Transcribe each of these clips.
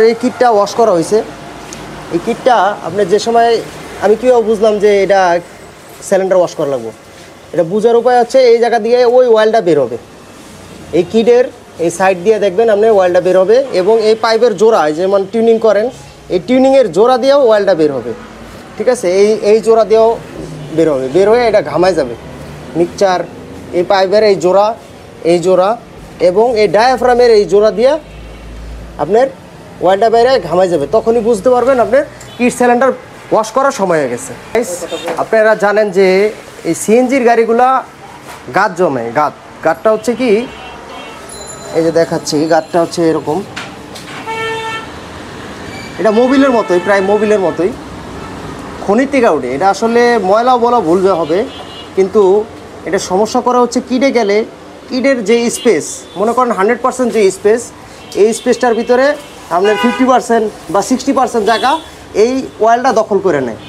এই কিটটা ওয়াশ করা হয়েছে। এই কিটটা আপনি যে সময় আমি কীভাবে বুঝলাম যে এটা সিলিন্ডার ওয়াশ করা লাগবো, এটা বোঝার উপায় হচ্ছে এই জায়গা দিয়ে ওই অয়েলটা বের হবে। এই কিটের এই সাইড দিয়ে দেখবেন আপনি অয়েলটা বের হবে, এবং এই পাইপের জোড়া যেমন টিউনিং করেন, এই টিউনিংয়ের জোড়া দিয়েও অয়েলটা বের হবে। ঠিক আছে, এই জোড়া দিয়েও বের হবে, বের হয়ে এটা ঘামায় যাবে মিক্সচার। এই পাইপের এই জোড়া এবং এই ডায়াফ্রামের এই জোড়া দিয়ে আপনার অয়েলটা বাইরে ঘামায় যাবে। তখনই বুঝতে পারবেন আপনার কিট সিলিন্ডার ওয়াশ করার সময় হয়ে গেছে। আপনারা জানেন যে এই সিএনজির গাড়িগুলা গাদ জমে। গাদটা হচ্ছে কি, এই যে দেখাচ্ছি, গাদটা হচ্ছে এরকম, এটা মোবিলের মতোই, প্রায় মোবিলের মতোই, খনির থেকে উঠে। এটা আসলে ময়লা বলা ভুল হবে, কিন্তু এটা সমস্যা করা হচ্ছে কিটে গেলে কিটের যে স্পেস, মনে করেন 100% যে স্পেস, এই স্পেসটার ভিতরে আপনার 50% বা 60% জায়গা এই অয়েলটা দখল করে নেয়।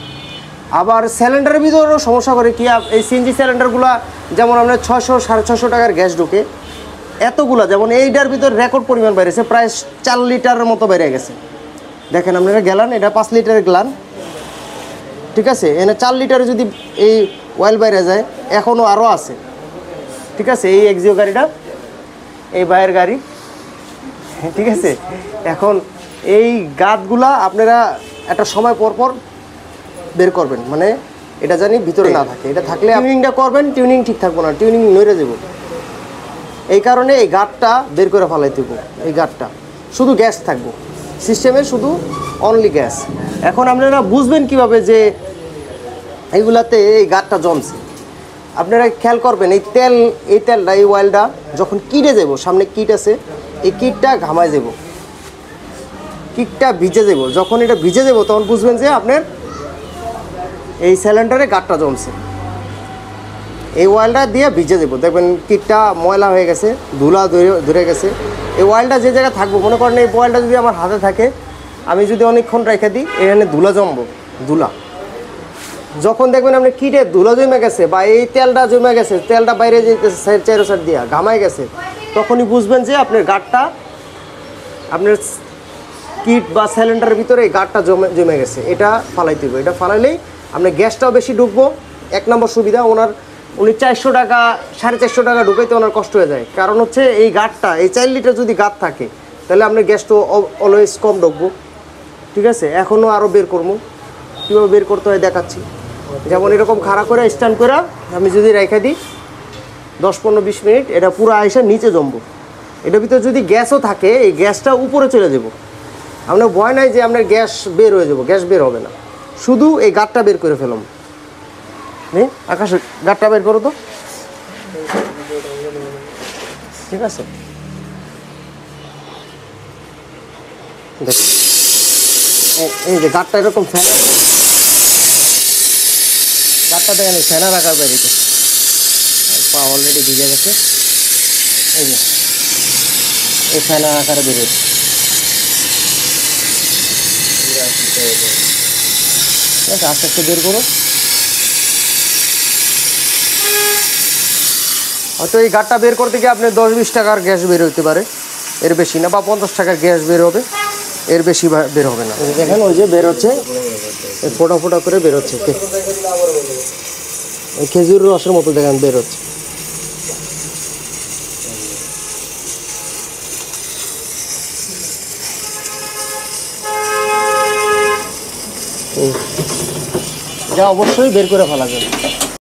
আবার সিলিন্ডারের ভিতরেও সমস্যা করে কি, এই সিএনজি সিলিন্ডারগুলো যেমন আপনার 600 650 টাকার গ্যাস ঢোকে, এতগুলা, যেমন এইটার ভিতর রেকর্ড পরিমাণ বেড়েছে, প্রায় 4 লিটারের মতো বেড়ে গেছে। দেখেন আপনারা গ্যালান, এটা 5 লিটারের গ্যালান। ঠিক আছে, এনে 4 লিটারে যদি এই অয়েল বাইরে যায়, এখনও আরও আছে। ঠিক আছে, এই এক্সিও গাড়িটা এই বাইরের গাড়ি। ঠিক আছে, এখন এই গাদগুলা আপনারা একটা সময় পর পর বের করবেন, মানে এটা জানি ভিতরে না থাকে। এটা থাকলে টিউনিংটা করবেন, টিউনিং ঠিক থাকবো না, টিউনিং নড়ে যাব। এই কারণে এই গাদটা বের করে ফেলাইতে হবে। এই গাদটা শুধু গ্যাস থাকবো সিস্টেমে, শুধু অনলি গ্যাস। এখন আপনারা বুঝবেন কিভাবে যে এইগুলাতে এই গাদটা জমছে। আপনারা খেয়াল করবেন এই তেলটা, এই অয়েলটা যখন কিটে যাব, সামনে কিট আছে, এই কিটটা ঘামায় যাব, কিটটা ভিজে যাব। যখন এটা ভিজে যাব তখন বুঝবেন যে আপনার এই সিলিন্ডারে গাদটা জমছে। এই অয়েলটা দিয়ে ভিজে দেবো, দেখবেন কিটটা ময়লা হয়ে গেছে, ধুলা ধরে গেছে। এই অয়েলটা যে জায়গায় থাকবো, মনে করেন এই অয়েলটা যদি আমার হাতে থাকে, আমি যদি অনেকক্ষণ রেখে দিই, এখানে ধুলা জমবো। ধুলা যখন দেখবেন আপনি কিটে ধুলা জমে গেছে বা এই তেলটা জমে গেছে, তেলটা বাইরে যেতেছে চারো সাইড দিয়া ঘামায় গেছে, তখনই বুঝবেন যে আপনার গাদটা, আপনার কিট বা সিলিন্ডারের ভিতরে এই গাদটা জমে গেছে। এটা ফালাইতে হবে। এটা ফালাইলেই আপনার গ্যাসটাও বেশি ঢুকবো। 1 নম্বর সুবিধা, উনি 400 টাকা 450 টাকা ঢুকাইতে ওনার কষ্ট হয়ে যায়। কারণ হচ্ছে এই গাদটা, এই 4 লিটার যদি গাদ থাকে, তাহলে আপনার গ্যাস তো অলওয়েজ কম ঢুকবো। ঠিক আছে, এখনও আরও বের করবো, কীভাবে বের করতে হয় দেখাচ্ছি। যেমন এরকম খাড়া করে স্ট্যান্ড করে আমি যদি রেখে দিই 10-15-20 মিনিট, এটা পুরো আইসা নিচে জমবো। এটার ভিতরে যদি গ্যাসও থাকে, এই গ্যাসটা উপরে চলে যাব। আপনার ভয় নাই যে আপনার গ্যাস বের হয়ে যাব, গ্যাস বের হবে না, শুধু এই গাদটা বের করে ফেলাম। আকাশে গাদটা বের করো তো। ঠিক আছে, দেখ এই যে গাদটা এরকম ফ্যান, গাদটা দেখেন ফ্যানার আকার বেরিয়েছে, পা অলরেডি ভিজে গেছে। এই যে এই ফ্যানার আকারে বেরিয়েছে। আস্তে আস্তে বের করো। হয়তো এই গাদটা বের করতে গিয়ে আপনি 10-20 টাকার গ্যাস বের হইতে পারে, এর বেশি না, বা 50 টাকার গ্যাস বের হবে, এর বেশি বের হবে না। দেখেন ওই যে বের হচ্ছে, ফোটা ফোটা করে বের হচ্ছে, খেজুর রসের মতো দেখেন বের হচ্ছে। যা অবশ্যই বের করে ফেলা যাবে।